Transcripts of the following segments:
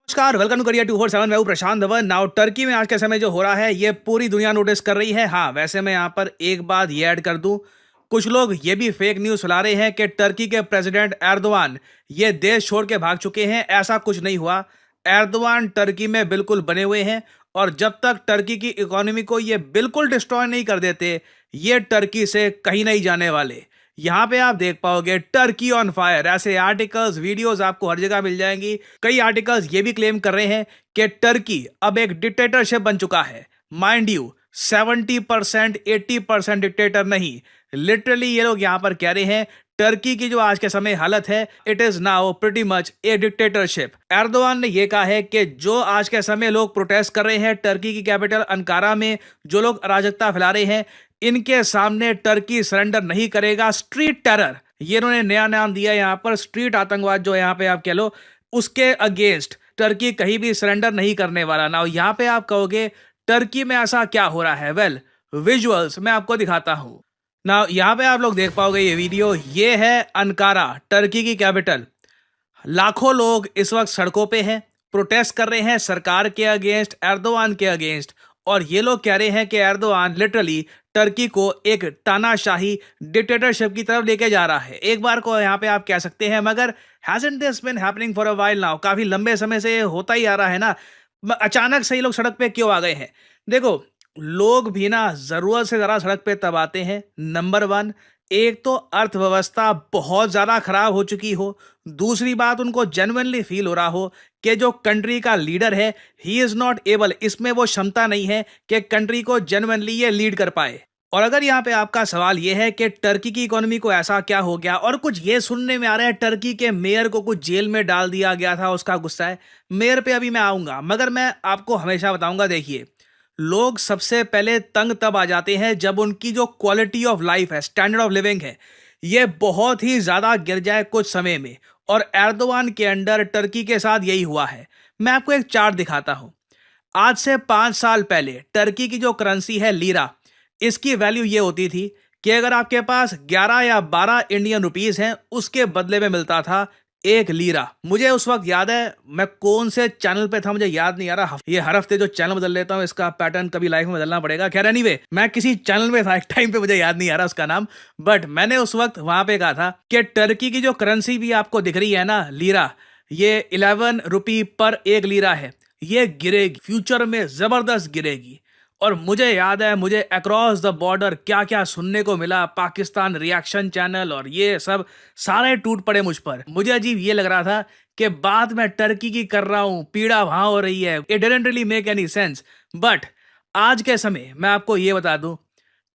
नमस्कार, welcome to career 247। मैं हूं प्रशांत धवन। नाउ टर्की में आज के समय जो हो रहा है ये पूरी दुनिया नोटिस कर रही है। हाँ, वैसे मैं यहाँ पर एक बात ये ऐड कर दूं, कुछ लोग ये भी फेक न्यूज़ फैला रहे हैं कि टर्की के प्रेसिडेंट एर्दोआन ये देश छोड़ के भाग चुके हैं। ऐसा कुछ नहीं हुआ। एर्दोआन टर्की में बिल्कुल बने हुए हैं और जब तक टर्की की इकोनॉमी को ये बिल्कुल डिस्ट्रॉय नहीं कर देते, ये टर्की से कहीं नहीं जाने वाले। यहाँ पे आप देख पाओगे टर्की ऑन फायर, ऐसे आर्टिकल्स वीडियोस आपको हर जगह मिल जाएंगी। कई आर्टिकल्स ये भी क्लेम कर रहे हैं कि टर्की अब एक डिक्टेटरशिप बन चुका है। माइंड यू 70% 80% डिक्टेटर नहीं, लिटरली ये लोग यहाँ पर कह रहे हैं टर्की की जो आज के समय हालत है, it is now pretty much A dictatorship. Erdogan ने यह कहा है कि जो आज के समय लोग प्रोटेस्ट कर रहे हैं टर्की की कैपिटल अंकारा में, जो लोग अराजकता फैला रहे हैं, इनके सामने टर्की सरेंडर नहीं करेगा। स्ट्रीट टेरर, ये इन्होंने नया नाम दिया यहाँ पर, स्ट्रीट आतंकवाद जो यहाँ पे आप कह लो, उसके अगेंस्ट टर्की कहीं भी सरेंडर नहीं करने वाला। ना यहाँ पे आप कहोगे टर्की में ऐसा क्या हो रहा है? वेल, विजुअल्स मैं आपको दिखाता हूँ। ना यहाँ पे आप लोग देख पाओगे ये वीडियो, ये है अंकारा, टर्की की कैपिटल। लाखों लोग इस वक्त सड़कों पे हैं, प्रोटेस्ट कर रहे हैं सरकार के अगेंस्ट, एर्दोआन के अगेंस्ट। और ये लोग कह रहे हैं कि एर्दोआन लिटरली टर्की को एक तानाशाही डिक्टेटरशिप की तरफ लेके जा रहा है। एक बार को यहाँ पे आप कह सकते हैं, मगर hasn't this been happening for a while now? काफी लंबे समय से होता ही आ रहा है ना। अचानक से ही लोग सड़क पे क्यों आ गए हैं? देखो, लोग भी ना जरूरत से जरा सड़क पे तब आते हैं। नंबर वन, एक तो अर्थव्यवस्था बहुत ज्यादा खराब हो चुकी हो, दूसरी बात उनको जेन्युइनली फील हो रहा हो कि जो कंट्री का लीडर है ही इज नॉट एबल, इसमें वो क्षमता नहीं है कि कंट्री को जेन्युइनली ये लीड कर पाए। और अगर यहाँ पे आपका सवाल ये है कि टर्की की इकोनॉमी को ऐसा क्या हो गया, और कुछ ये सुनने में आ रहा है टर्की के मेयर को कुछ जेल में डाल दिया गया था, उसका गुस्सा है। मेयर पे अभी मैं आऊंगा, मगर मैं आपको हमेशा बताऊंगा, देखिए, लोग सबसे पहले तंग तब आ जाते हैं जब उनकी जो क्वालिटी ऑफ लाइफ है, स्टैंडर्ड ऑफ लिविंग है, ये बहुत ही ज्यादा गिर जाए कुछ समय में। और एर्दोआन के अंडर टर्की के साथ यही हुआ है। मैं आपको एक चार्ट दिखाता हूं। आज से 5 साल पहले टर्की की जो करेंसी है लीरा, इसकी वैल्यू ये होती थी कि अगर आपके पास 11 या 12 इंडियन रुपीस हैं, उसके बदले में मिलता था एक लीरा। मुझे उस वक्त याद है, मैं कौन से चैनल पे था मुझे याद नहीं आ रहा। ये हर हफ्ते जो चैनल बदल लेता हूँ, इसका पैटर्न कभी लाइफ में बदलना पड़ेगा। खैर एनीवे, मैं किसी चैनल में था एक टाइम पे, मुझे याद नहीं आ रहा उसका नाम, बट मैंने उस वक्त वहां पे कहा था कि टर्की की जो करेंसी भी आपको दिख रही है ना, लीरा, ये 11 रुपी पर एक लीरा है, ये गिरेगी, फ्यूचर में जबरदस्त गिरेगी। और मुझे याद है, मुझे अक्रॉस द बॉर्डर क्या क्या सुनने को मिला, पाकिस्तान रिएक्शन चैनल और ये सब सारे टूट पड़े मुझ पर। मुझे अजीब ये लग रहा था कि बात मैं टर्की की कर रहा हूं, पीड़ा वहां हो रही है। It didn't really make any sense. But आज के समय मैं आपको ये बता दूं,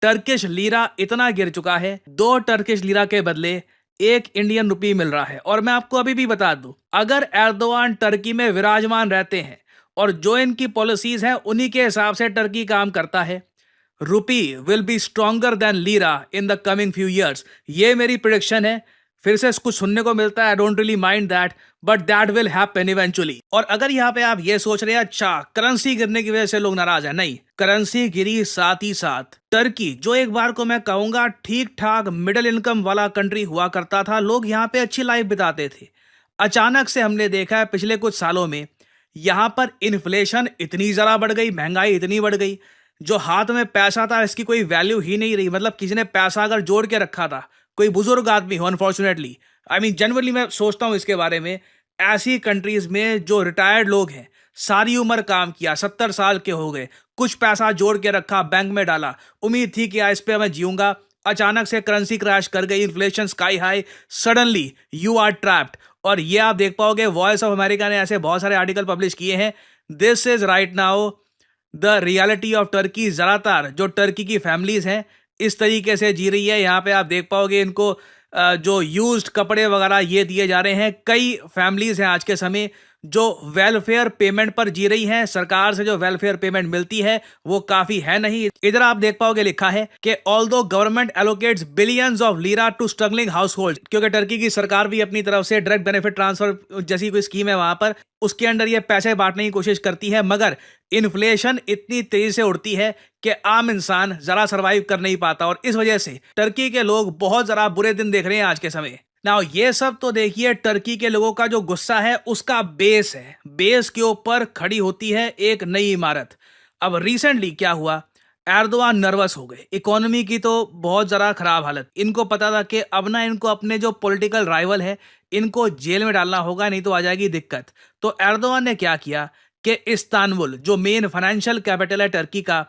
टर्किश लीरा इतना गिर चुका है, 2 टर्किश लीरा के बदले 1 इंडियन रुपी मिल रहा है। और मैं आपको अभी भी बता दूं, अगर एर्दोआन टर्की में विराजमान रहते हैं और जो इनकी पॉलिसीज हैं उन्हीं के हिसाब से टर्की काम करता है, रुपी will be stronger than lira in the coming few years. ये मेरी प्रिडिक्शन है। फिर से कुछ सुनने को मिलता है, I don't really mind that, but that will happen eventually. और अगर यहाँ पे आप ये सोच रहे हैं अच्छा करेंसी गिरने की वजह से लोग नाराज हैं, नहीं, करेंसी गिरी, साथ ही साथ टर्की, जो एक बार को मैं कहूंगा ठीक ठाक मिडिल इनकम वाला कंट्री हुआ करता था, लोग यहाँ पे अच्छी लाइफ बिताते थे, अचानक से हमने देखा है पिछले कुछ सालों में यहां पर इन्फ्लेशन इतनी जरा बढ़ गई, महंगाई इतनी बढ़ गई, जो हाथ में पैसा था इसकी कोई वैल्यू ही नहीं रही। मतलब किसी ने पैसा अगर जोड़ के रखा था, कोई बुजुर्ग आदमी हो, अनफॉर्चुनेटली, आई मीन जनरली मैं सोचता हूं इसके बारे में, ऐसी कंट्रीज में जो रिटायर्ड लोग हैं, सारी उम्र काम किया, 70 साल के हो गए, कुछ पैसा जोड़ के रखा, बैंक में डाला, उम्मीद थी कि इस पे मैं जीऊंगा, अचानक से करेंसी क्रैश कर गई, inflation sky high, suddenly you are trapped. और ये आप देख पाओगे, वॉइस ऑफ अमेरिका ने ऐसे बहुत सारे आर्टिकल पब्लिश किए हैं। This is right now the reality of Turkey. ज्यादातर जो टर्की की फैमिलीज हैं इस तरीके से जी रही है। यहाँ पे आप देख पाओगे इनको जो यूज्ड कपड़े वगैरह ये दिए जा रहे हैं। कई फैमिलीज हैं आज के समय जो वेलफेयर पेमेंट पर जी रही हैं। सरकार से जो वेलफेयर पेमेंट मिलती है वो काफी है नहीं। इधर आप देख पाओगे लिखा है कि although government allocates billions of lira to struggling household, क्योंकि टर्की की सरकार भी अपनी तरफ से डायरेक्ट बेनिफिट ट्रांसफर जैसी कोई स्कीम है वहां पर, उसके अंडर ये पैसे बांटने की कोशिश करती है, मगर इन्फ्लेशन इतनी तेजी से उड़ती है कि आम इंसान जरा सरवाइव कर नहीं पाता। और इस वजह से टर्की के लोग बहुत जरा बुरे दिन देख रहे हैं आज के समय। नाउ ये सब तो देखिए टर्की के लोगों का जो गुस्सा है उसका बेस है। बेस के ऊपर खड़ी होती है एक नई इमारत। अब रिसेंटली क्या हुआ, एर्दोआन नर्वस हो गए। इकोनॉमी की तो बहुत ज़रा खराब हालत। इनको पता था कि अब ना इनको अपने जो पॉलिटिकल राइवल है इनको जेल में डालना होगा, नहीं तो आ जाएगी दिक्कत। तो एर्दोआन ने क्या किया कि इस्तांबुल जो मेन फाइनेंशियल कैपिटल है टर्की का,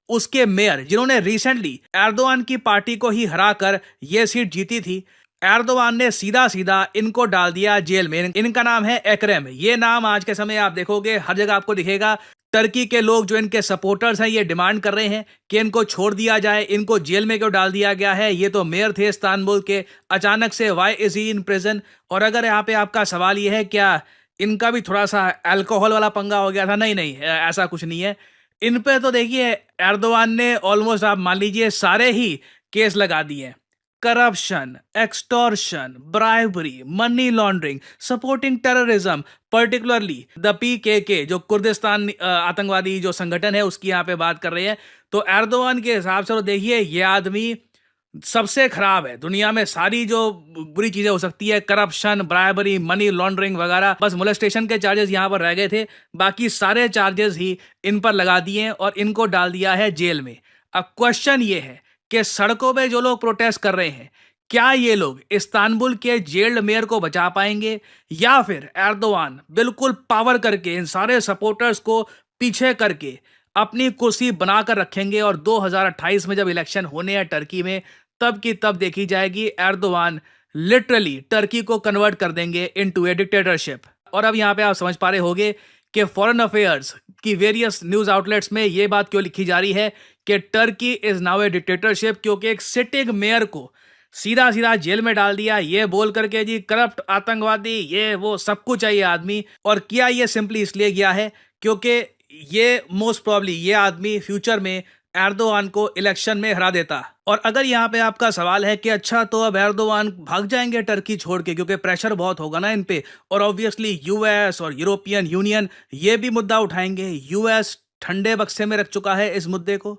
उसके मेयर जिन्होंने रिसेंटली एर्दोआन की पार्टी को ही हराकर ये सीट जीती थी, एर्दोआन ने सीधा सीधा इनको डाल दिया जेल में। इनका नाम है एक्रम। ये नाम आज के समय आप देखोगे हर जगह आपको दिखेगा। टर्की के लोग जो इनके सपोर्टर्स हैं ये डिमांड कर रहे हैं कि इनको छोड़ दिया जाए, इनको जेल में क्यों डाल दिया गया है। ये तो मेयर थे इस्तांबुल के, अचानक से why is he in prison. और अगर यहाँ पे आपका सवाल ये है क्या इनका भी थोड़ा सा अल्कोहल वाला पंगा हो गया था, नहीं नहीं, ऐसा कुछ नहीं है। इन पे तो देखिए एर्दोआन ने ऑलमोस्ट आप मान लीजिए सारे ही केस लगा दिए। Corruption, extortion, bribery, money laundering, supporting terrorism, particularly the PKK जो कुर्दिस्तान आतंकवादी जो संगठन है उसकी यहाँ पे बात कर रहे हैं। तो एर्दोआन के हिसाब से तो देखिए ये आदमी सबसे खराब है दुनिया में। सारी जो बुरी चीजें हो सकती है, करप्शन, ब्राइबरी, मनी लॉन्ड्रिंग वगैरह, बस मोलेस्टेशन के चार्जेस यहाँ पर रह गए थे, बाकी सारे चार्जेस ही इन पर लगा दिए और इनको डाल दिया है जेल में। अब क्वेश्चन ये है कि सड़कों पे जो लोग प्रोटेस्ट कर रहे हैं, क्या ये लोग इस्तांबुल के जेल्ड मेयर को बचा पाएंगे, या फिर एर्दोआन बिल्कुल पावर करके इन सारे सपोर्टर्स को पीछे करके अपनी कुर्सी बनाकर रखेंगे और 2028 में जब इलेक्शन होने हैं टर्की में, तब की तब देखी जाएगी। एर्दोआन लिटरली टर्की को कन्वर्ट कर देंगे इनटू ए डिक्टेटरशिप। और अब यहां पे आप समझ पा रहे होंगे कि फॉरेन अफेयर्स की वेरियस न्यूज आउटलेट्स में यह बात क्यों लिखी जा रही है कि Turkey is now A dictatorship, क्योंकि एक सिटिंग मेयर को सीधा सीधा जेल में डाल दिया ये बोल करके जी करप्ट, आतंकवादी, ये वो सब कुछ है ये आदमी। और किया ये सिंपली इसलिए किया है क्योंकि ये मोस्ट प्रॉब्ली ये आदमी फ्यूचर में एर्दोआन को इलेक्शन में हरा देता। और अगर यहाँ पे आपका सवाल है कि अच्छा तो अब एर्दोआन भाग जाएंगे टर्की छोड़ के क्योंकि प्रेशर बहुत होगा ना इन पे, और ऑब्वियसली यूएस और यूरोपियन यूनियन ये भी मुद्दा उठाएंगे। यूएस ठंडे बक्से में रख चुका है इस मुद्दे को।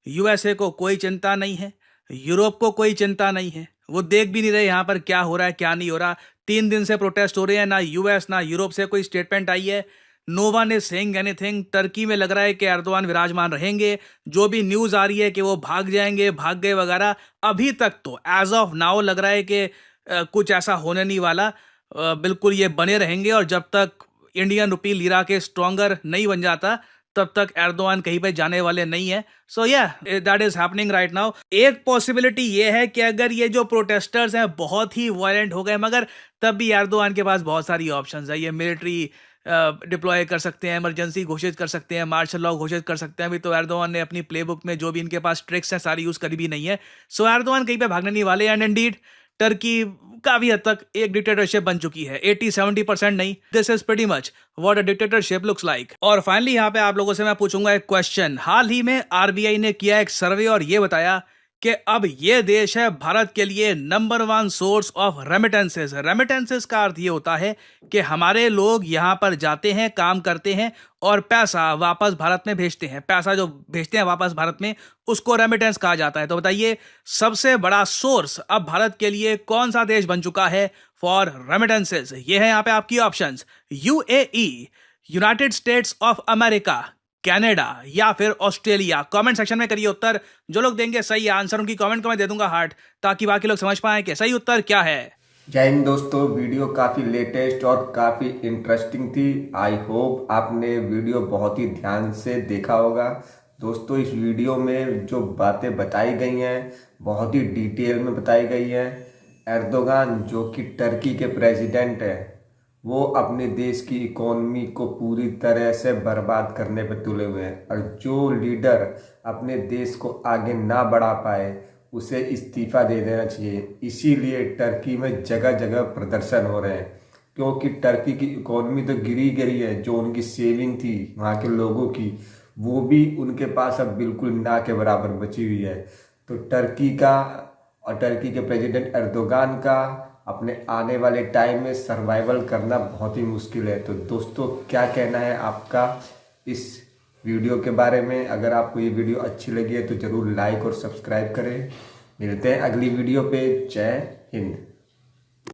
यूएसए को कोई चिंता नहीं है, यूरोप को कोई चिंता नहीं है, वो देख भी नहीं रहे यहाँ पर क्या हो रहा है क्या नहीं हो रहा। 3 दिन से प्रोटेस्ट हो रहे हैं, ना यूएस ना यूरोप से कोई स्टेटमेंट आई है। No one is saying anything. Turkey में लग रहा है कि एर्दोआन विराजमान रहेंगे। जो भी न्यूज आ रही है कि वो भाग जाएंगे, भाग गए वगैरह, अभी तक तो एज ऑफ नाउ लग रहा है कि कुछ ऐसा होने नहीं वाला। बिल्कुल ये बने रहेंगे और जब तक इंडियन रुपी लीरा के स्ट्रॉन्गर नहीं बन जाता तब तक एर्दोआन कहीं पे जाने वाले नहीं है। सो या that is happening right now. एक पॉसिबिलिटी ये है कि अगर ये जो प्रोटेस्टर्स हैं बहुत ही वायलेंट हो गए, मगर तब भी एर्दोआन के पास बहुत सारी ऑप्शंस है। ये मिलिट्री डिप्लॉय कर सकते हैं, इमरजेंसी घोषित कर सकते हैं, मार्शल लॉ घोषित कर सकते हैं। अभी तो एर्दोआन ने अपनी प्लेबुक में जो भी इनके पास ट्रिक्स हैं सारी यूज करी भी नहीं है। सो एर्दोआन कहीं पे भागने नहीं वाले। एंड इंडीड टर्की काफी हद तक एक डिक्टेटरशिप बन चुकी है, 80-70% नहीं। This is pretty much what a dictatorship looks like. और फाइनली यहाँ पे आप लोगों से मैं पूछूंगा एक क्वेश्चन। हाल ही में आरबीआई ने किया एक सर्वे और ये बताया कि अब ये देश है भारत के लिए number 1 source of remittances. Remittances का अर्थ ये होता है कि हमारे लोग यहाँ पर जाते हैं, काम करते हैं और पैसा वापस भारत में भेजते हैं। पैसा जो भेजते हैं वापस भारत में उसको रेमिटेंस कहा जाता है। तो बताइए सबसे बड़ा सोर्स अब भारत के लिए कौन सा देश बन चुका है फॉर रेमिटेंसेस? ये है यहाँ पे आपकी options, UAE, United states of America, Canada या फिर ऑस्ट्रेलिया। कमेंट सेक्शन में करिए उत्तर। जो लोग देंगे सही आंसर उनकी कमेंट को मैं दे दूंगा हार्ट, ताकि बाकी लोग समझ पाएं कि सही उत्तर क्या है। जय हिंद दोस्तों, वीडियो काफ़ी लेटेस्ट और काफ़ी इंटरेस्टिंग थी। आई होप आपने वीडियो बहुत ही ध्यान से देखा होगा। दोस्तों इस वीडियो में जो बातें बताई गई हैं बहुत ही डिटेल में बताई गई हैं। एर्दोगान जो कि टर्की के प्रेसिडेंट हैं, वो अपने देश की इकोनॉमी को पूरी तरह से बर्बाद करने पर तुले हुए हैं और जो लीडर अपने देश को आगे ना बढ़ा पाए उसे इस्तीफा दे देना चाहिए। इसीलिए टर्की में जगह जगह प्रदर्शन हो रहे हैं, क्योंकि टर्की की इकोनॉमी तो गिरी गिरी है। जो उनकी सेविंग थी वहाँ के लोगों की, वो भी उनके पास अब बिल्कुल ना के बराबर बची हुई है। तो टर्की का और टर्की के प्रेसिडेंट एर्दोगान का अपने आने वाले टाइम में सर्वाइवल करना बहुत ही मुश्किल है। तो दोस्तों क्या कहना है आपका इस वीडियो के बारे में? अगर आपको ये वीडियो अच्छी लगी है तो ज़रूर लाइक और सब्सक्राइब करें। मिलते हैं अगली वीडियो पे। जय हिंद।